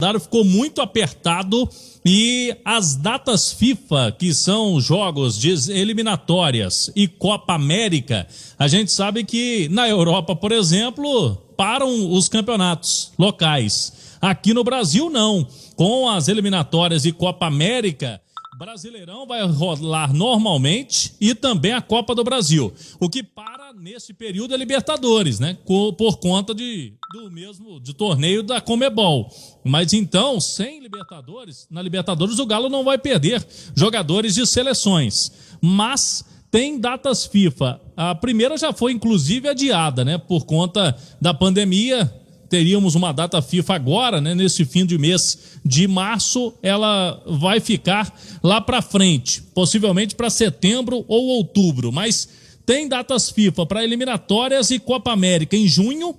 calendário ficou muito apertado e as datas FIFA, que são jogos de eliminatórias e Copa América, a gente sabe que na Europa, por exemplo, param os campeonatos locais. Aqui no Brasil, não. Com as eliminatórias e Copa América, Brasileirão vai rolar normalmente e também a Copa do Brasil. O que para nesse período é Libertadores, né? Por conta de torneio da Conmebol. Mas então, sem Libertadores, na Libertadores o Galo não vai perder jogadores de seleções. Mas tem datas FIFA. A primeira já foi inclusive adiada, né? Por conta da pandemia. Teríamos uma data FIFA agora, né? Nesse fim de mês de março, ela vai ficar lá para frente, possivelmente para setembro ou outubro, mas tem datas FIFA para eliminatórias e Copa América em junho,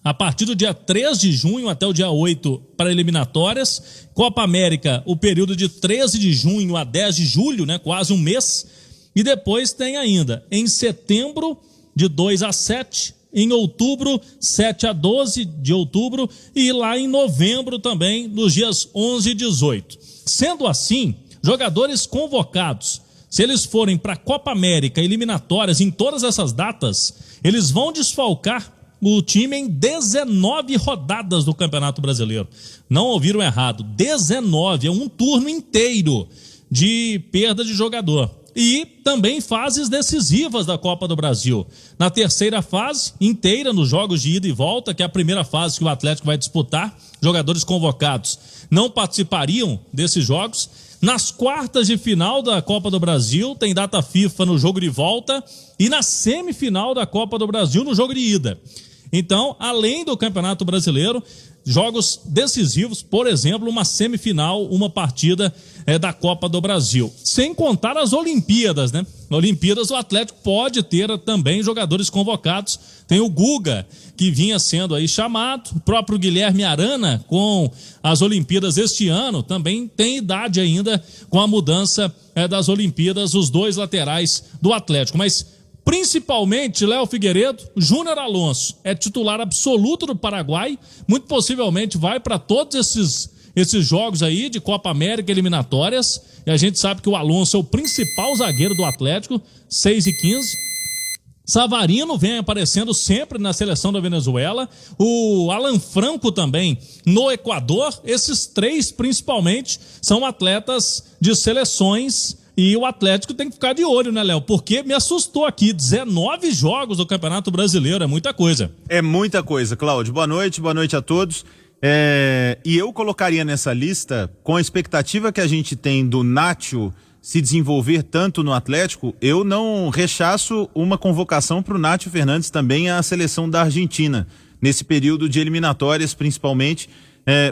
a partir do dia 3 de junho até o dia 8 para eliminatórias, Copa América o período de 13 de junho a 10 de julho, né? Quase um mês, e depois tem ainda em setembro de 2 a 7, em outubro, 7 a 12 de outubro, e lá em novembro também, nos dias 11 e 18. Sendo assim, jogadores convocados, se eles forem para a Copa América, eliminatórias, em todas essas datas, eles vão desfalcar o time em 19 rodadas do Campeonato Brasileiro. Não ouviram errado, 19, é um turno inteiro de perda de jogador. E também fases decisivas da Copa do Brasil. Na terceira fase, inteira nos jogos de ida e volta, que é a primeira fase que o Atlético vai disputar, jogadores convocados não participariam desses jogos. Nas quartas de final da Copa do Brasil, tem data FIFA no jogo de volta, e na semifinal da Copa do Brasil, no jogo de ida. Então, além do Campeonato Brasileiro, jogos decisivos, por exemplo, uma semifinal, uma partida da Copa do Brasil. Sem contar as Olimpíadas, né? Olimpíadas, o Atlético pode ter também jogadores convocados. Tem o Guga, que vinha sendo aí chamado, o próprio Guilherme Arana, com as Olimpíadas este ano, também tem idade ainda com a mudança das Olimpíadas, os dois laterais do Atlético. Mas principalmente Léo Figueiredo, Júnior Alonso é titular absoluto do Paraguai, muito possivelmente vai para todos esses jogos aí de Copa América eliminatórias, e a gente sabe que o Alonso é o principal zagueiro do Atlético, 6 e 15. Savarino vem aparecendo sempre na seleção da Venezuela, o Alan Franco também no Equador. Esses três principalmente são atletas de seleções. E o Atlético tem que ficar de olho, né, Léo? Porque me assustou aqui, 19 jogos do Campeonato Brasileiro, é muita coisa. É muita coisa, Cláudio. Boa noite a todos. E eu colocaria nessa lista, com a expectativa que a gente tem do Nacho se desenvolver tanto no Atlético, eu não rechaço uma convocação para o Nacho Fernandes também à seleção da Argentina, nesse período de eliminatórias principalmente,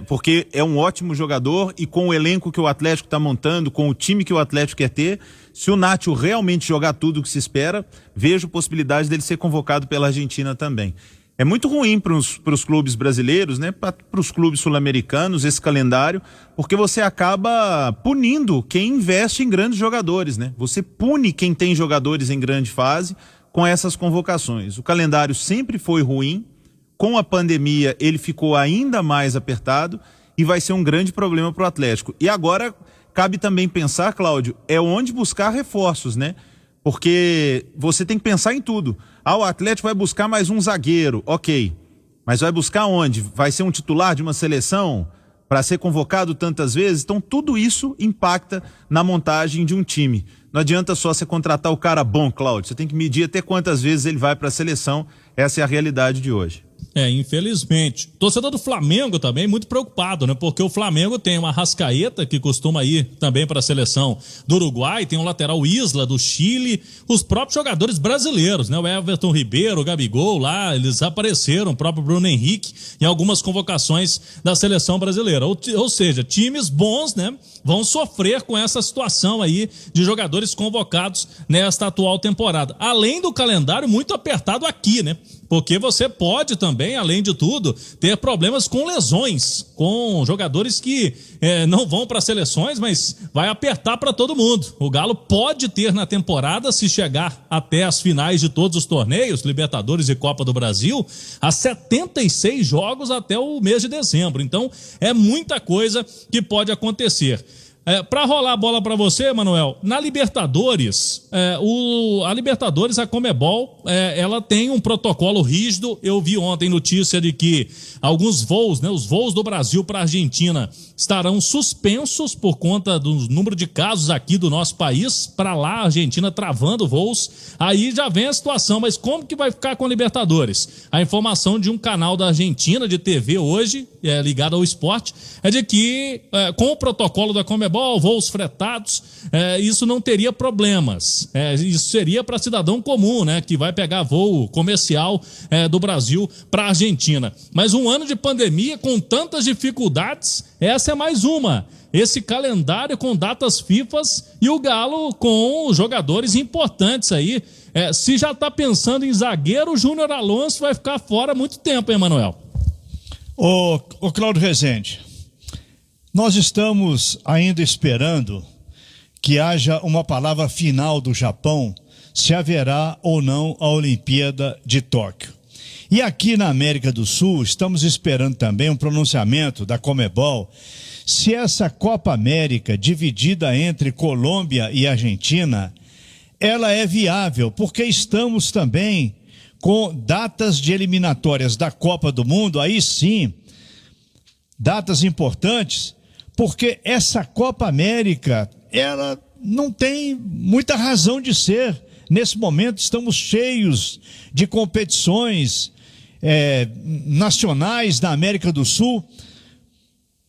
porque é um ótimo jogador, e com o elenco que o Atlético está montando, com o time que o Atlético quer ter, se o Nacho realmente jogar tudo o que se espera, vejo possibilidade dele ser convocado pela Argentina também. É muito ruim para os clubes brasileiros, né? Para os clubes sul-americanos, esse calendário, porque você acaba punindo quem investe em grandes jogadores, né? Você pune quem tem jogadores em grande fase com essas convocações. O calendário sempre foi ruim. Com a pandemia, ele ficou ainda mais apertado e vai ser um grande problema para o Atlético. E agora, cabe também pensar, Cláudio, onde buscar reforços, né? Porque você tem que pensar em tudo. O Atlético vai buscar mais um zagueiro, ok. Mas vai buscar onde? Vai ser um titular de uma seleção para ser convocado tantas vezes? Então, tudo isso impacta na montagem de um time. Não adianta só você contratar o cara bom, Cláudio. Você tem que medir até quantas vezes ele vai para a seleção. Essa é a realidade de hoje. Infelizmente. Torcedor do Flamengo também muito preocupado, né? Porque o Flamengo tem uma Arrascaeta, que costuma ir também para a seleção do Uruguai, tem o lateral Isla do Chile, os próprios jogadores brasileiros, né? O Everton Ribeiro, o Gabigol lá, eles apareceram, o próprio Bruno Henrique, em algumas convocações da seleção brasileira. Ou seja, times bons, né? Vão sofrer com essa situação aí de jogadores convocados nesta atual temporada. Além do calendário muito apertado aqui, né? porque você pode também, além de tudo, ter problemas com lesões, com jogadores que não vão para seleções, mas vai apertar para todo mundo. O Galo pode ter na temporada, se chegar até as finais de todos os torneios, Libertadores e Copa do Brasil, a 76 jogos até o mês de dezembro. Então, é muita coisa que pode acontecer. Para rolar a bola para você, Manuel, na Libertadores, a Libertadores, a Conmebol, ela tem um protocolo rígido. Eu vi ontem notícia de que alguns voos, os voos do Brasil para a Argentina estarão suspensos por conta do número de casos aqui do nosso país. Para lá, a Argentina travando voos. Aí já vem a situação, mas como que vai ficar com a Libertadores? A informação de um canal da Argentina de TV hoje, ligado ao esporte, é de que com o protocolo da Conmebol, voos fretados, isso não teria problemas. Isso seria para cidadão comum, que vai pegar voo comercial do Brasil para a Argentina. Mas um ano de pandemia com tantas dificuldades, essa é mais uma. Esse calendário com datas FIFAs e o Galo com jogadores importantes aí. Se já está pensando em zagueiro, o Júnior Alonso vai ficar fora há muito tempo, hein, Manuel? Ô Cláudio Rezende, nós estamos ainda esperando que haja uma palavra final do Japão, se haverá ou não a Olimpíada de Tóquio. E aqui na América do Sul, estamos esperando também um pronunciamento da Conmebol, se essa Copa América, dividida entre Colômbia e Argentina, ela é viável, porque estamos também com datas de eliminatórias da Copa do Mundo, aí sim, datas importantes, porque essa Copa América, ela não tem muita razão de ser. Nesse momento estamos cheios de competições nacionais da América do Sul.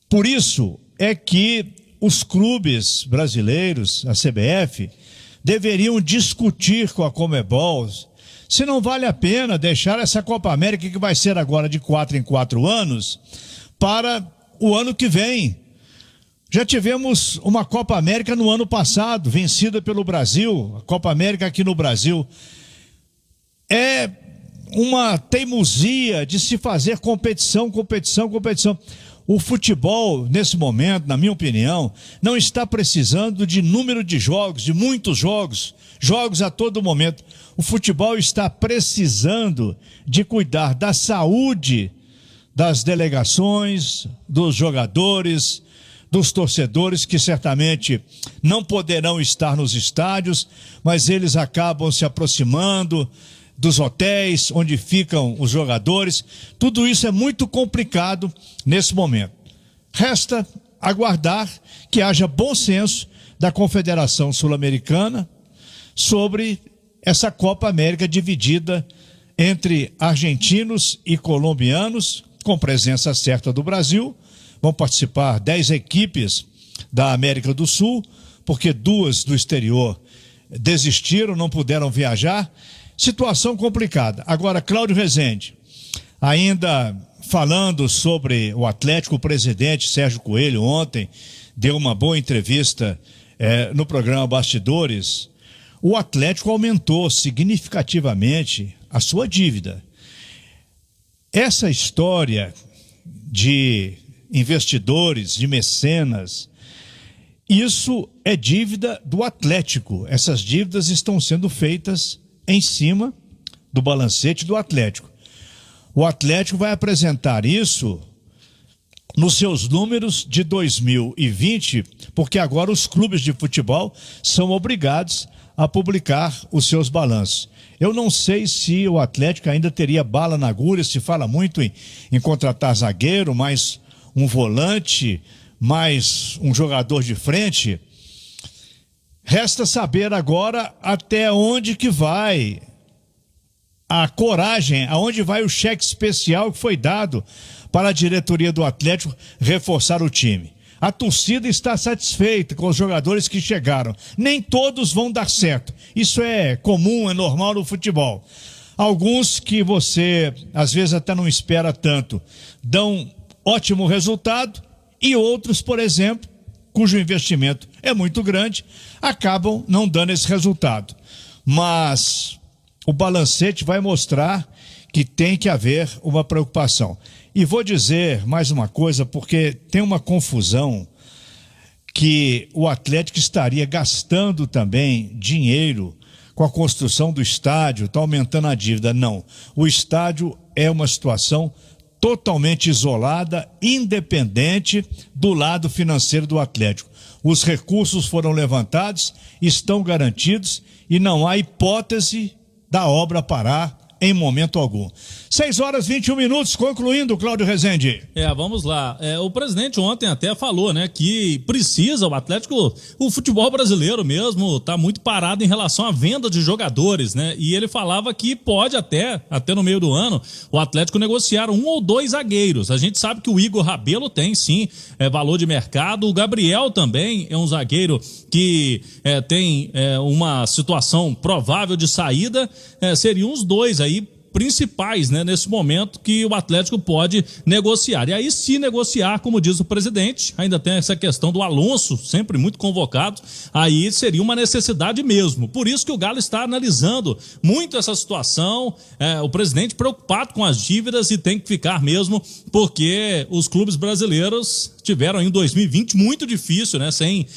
Por isso é que os clubes brasileiros, a CBF, deveriam discutir com a Conmebol se não vale a pena deixar essa Copa América, que vai ser agora de 4 em 4 anos, para o ano que vem. Já tivemos uma Copa América no ano passado, vencida pelo Brasil, a Copa América aqui no Brasil. É uma teimosia de se fazer competição. O futebol, nesse momento, na minha opinião, não está precisando de número de jogos, de muitos jogos a todo momento. O futebol está precisando de cuidar da saúde das delegações, dos jogadores, dos torcedores, que certamente não poderão estar nos estádios, mas eles acabam se aproximando dos hotéis onde ficam os jogadores. Tudo isso é muito complicado nesse momento. Resta aguardar que haja bom senso da Confederação Sul-Americana sobre essa Copa América dividida entre argentinos e colombianos, com presença certa do Brasil. Vão participar 10 equipes da América do Sul, porque 2 do exterior desistiram, não puderam viajar. Situação complicada. Agora, Cláudio Rezende, ainda falando sobre o Atlético, o presidente Sérgio Coelho ontem deu uma boa entrevista no programa Bastidores. O Atlético aumentou significativamente a sua dívida. Essa história de investidores, de mecenas, isso é dívida do Atlético. Essas dívidas estão sendo feitas em cima do balancete do Atlético. O Atlético vai apresentar isso nos seus números de 2020, porque agora os clubes de futebol são obrigados a publicar os seus balanços. Eu não sei se o Atlético ainda teria bala na agulha. Se fala muito em contratar zagueiro, mais um volante, mais um jogador de frente. Resta saber agora até onde que vai a coragem, aonde vai o cheque especial que foi dado para a diretoria do Atlético reforçar o time. A torcida está satisfeita com os jogadores que chegaram. Nem todos vão dar certo. Isso é comum, é normal no futebol. Alguns que você, às vezes, até não espera tanto, dão ótimo resultado, e outros, por exemplo, cujo investimento é muito grande, acabam não dando esse resultado. Mas o balancete vai mostrar que tem que haver uma preocupação. E vou dizer mais uma coisa, porque tem uma confusão que o Atlético estaria gastando também dinheiro com a construção do estádio, está aumentando a dívida. Não, o estádio é uma situação totalmente isolada, independente do lado financeiro do Atlético. Os recursos foram levantados, estão garantidos e não há hipótese da obra parar em momento algum. 6h21, concluindo, Cláudio Rezende. Vamos lá. O presidente ontem até falou, né, que precisa, o Atlético, o futebol brasileiro mesmo, tá muito parado em relação à venda de jogadores, né? E ele falava que pode até no meio do ano, o Atlético negociar 1 ou 2 zagueiros. A gente sabe que o Igor Rabelo tem, sim, valor de mercado. O Gabriel também é um zagueiro que tem uma situação provável de saída. Seriam os 2 aí principais, né, nesse momento que o Atlético pode negociar. E aí, se negociar, como diz o presidente, ainda tem essa questão do Alonso, sempre muito convocado, aí seria uma necessidade mesmo. Por isso que o Galo está analisando muito essa situação, o presidente preocupado com as dívidas, e tem que ficar mesmo, porque os clubes brasileiros tiveram em 2020 muito difícil, né, sem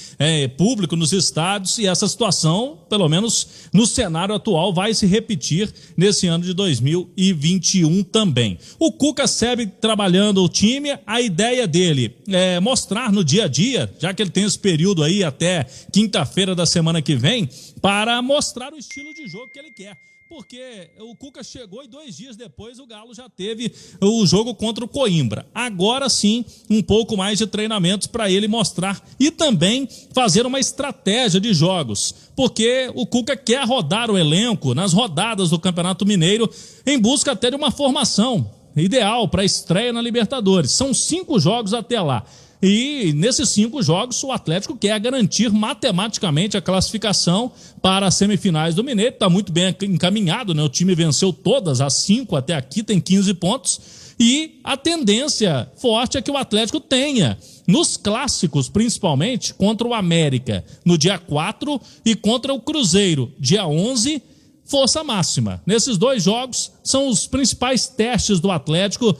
público nos estádios, e essa situação, pelo menos no cenário atual, vai se repetir nesse ano de 2021 também. O Cuca segue trabalhando o time, a ideia dele é mostrar no dia a dia, já que ele tem esse período aí até quinta-feira da semana que vem, para mostrar o estilo de jogo que ele quer. Porque o Cuca chegou e 2 dias depois o Galo já teve o jogo contra o Coimbra. Agora sim, um pouco mais de treinamentos para ele mostrar e também fazer uma estratégia de jogos. Porque o Cuca quer rodar o elenco nas rodadas do Campeonato Mineiro em busca até de uma formação ideal para a estreia na Libertadores. São 5 jogos até lá. E nesses 5 jogos o Atlético quer garantir matematicamente a classificação para as semifinais do Mineiro. Está muito bem encaminhado, né? O time venceu todas as 5 até aqui, tem 15 pontos. E a tendência forte é que o Atlético tenha, nos clássicos principalmente, contra o América no dia 4 e contra o Cruzeiro, dia 11, força máxima. Nesses 2 jogos são os principais testes do Atlético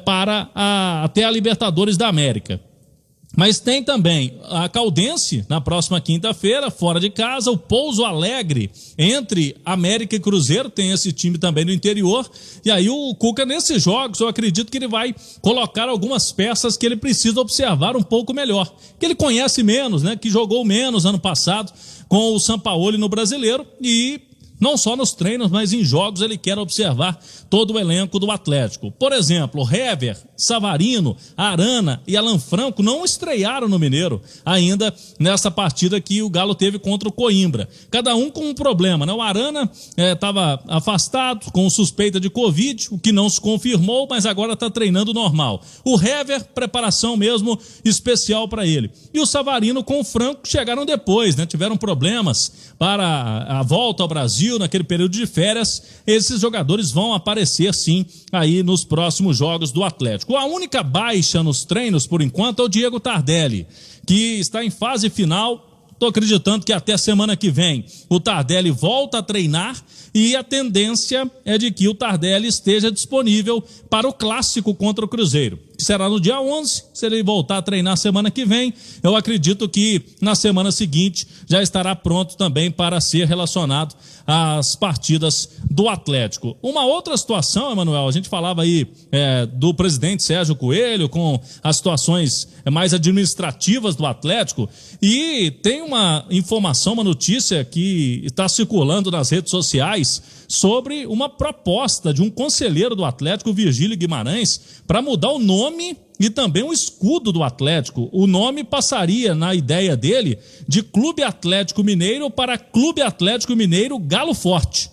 para até a Libertadores da América. Mas tem também a Caldense na próxima quinta-feira, fora de casa, o Pouso Alegre entre América e Cruzeiro, tem esse time também no interior. E aí o Cuca, nesses jogos, eu acredito que ele vai colocar algumas peças que ele precisa observar um pouco melhor, que ele conhece menos, né? Que jogou menos ano passado com o Sampaoli no Brasileiro, e não só nos treinos, mas em jogos ele quer observar todo o elenco do Atlético. Por exemplo, Hever, Savarino, Arana e Alan Franco não estrearam no Mineiro ainda nessa partida que o Galo teve contra o Coimbra. Cada um com um problema, né? O Arana estava afastado com suspeita de Covid, o que não se confirmou, mas agora está treinando normal. O Hever, preparação mesmo especial para ele. E o Savarino com o Franco chegaram depois, né? Tiveram problemas para a volta ao Brasil naquele período de férias. Esses jogadores vão aparecer sim aí nos próximos jogos do Atlético. A única baixa nos treinos por enquanto é o Diego Tardelli, que está em fase final. Estou acreditando que até semana que vem o Tardelli volta a treinar, e a tendência é de que o Tardelli esteja disponível para o clássico contra o Cruzeiro, que será no dia 11. Se ele voltar a treinar semana que vem, eu acredito que na semana seguinte já estará pronto também para ser relacionado às partidas do Atlético. Uma outra situação, Emanuel, a gente falava aí do presidente Sérgio Coelho com as situações mais administrativas do Atlético, e tem uma informação, uma notícia que está circulando nas redes sociais sobre uma proposta de um conselheiro do Atlético, Virgílio Guimarães, para mudar o nome e também o escudo do Atlético. O nome passaria, na ideia dele, de Clube Atlético Mineiro para Clube Atlético Mineiro Galo Forte.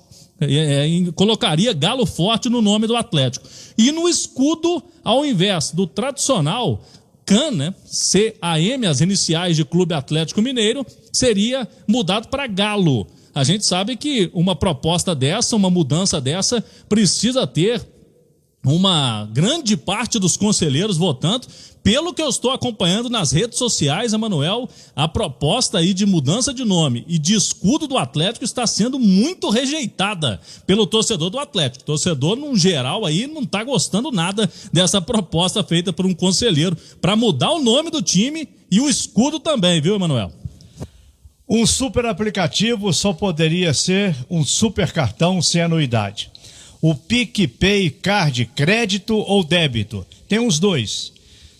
Colocaria Galo Forte no nome do Atlético. E no escudo, ao invés do tradicional CAM, né? C-A-M, as iniciais de Clube Atlético Mineiro, seria mudado para Galo. A gente sabe que uma proposta dessa, uma mudança dessa, precisa ter uma grande parte dos conselheiros votando, Pelo que eu estou acompanhando nas redes sociais, Emanuel, a proposta aí de mudança de nome e de escudo do Atlético está sendo muito rejeitada pelo torcedor do Atlético. O torcedor, num geral, aí não está gostando nada dessa proposta feita por um conselheiro para mudar o nome do time e o escudo também, viu, Emanuel? Um super aplicativo só poderia ser um super cartão sem anuidade. O PicPay Card, crédito ou débito, tem os dois.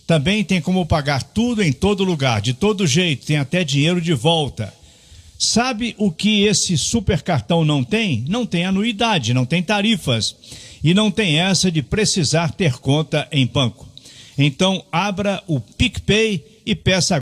Também tem como pagar tudo em todo lugar, de todo jeito, tem até dinheiro de volta. Sabe o que esse super cartão não tem? Não tem anuidade, não tem tarifas e não tem essa de precisar ter conta em banco. Então abra o PicPay e peça